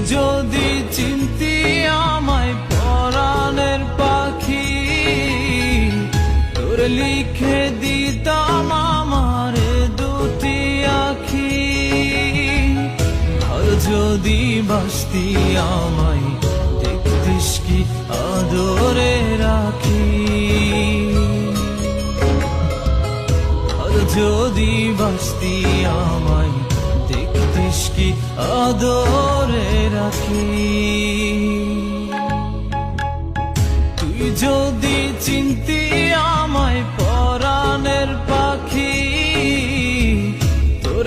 যদি চিনতি আমায় পরাণের পাখি, তোর লিখে দিতাম আমার দুটি আখি। আর যদি বাসতি আমায় দেখতিস কি আদরে রাখি। আর যদি বাসতি আমায় দেখতিস কি আদরে রাখি। তুই যদি চিনতি আমায় পরাণের পাখি, তোর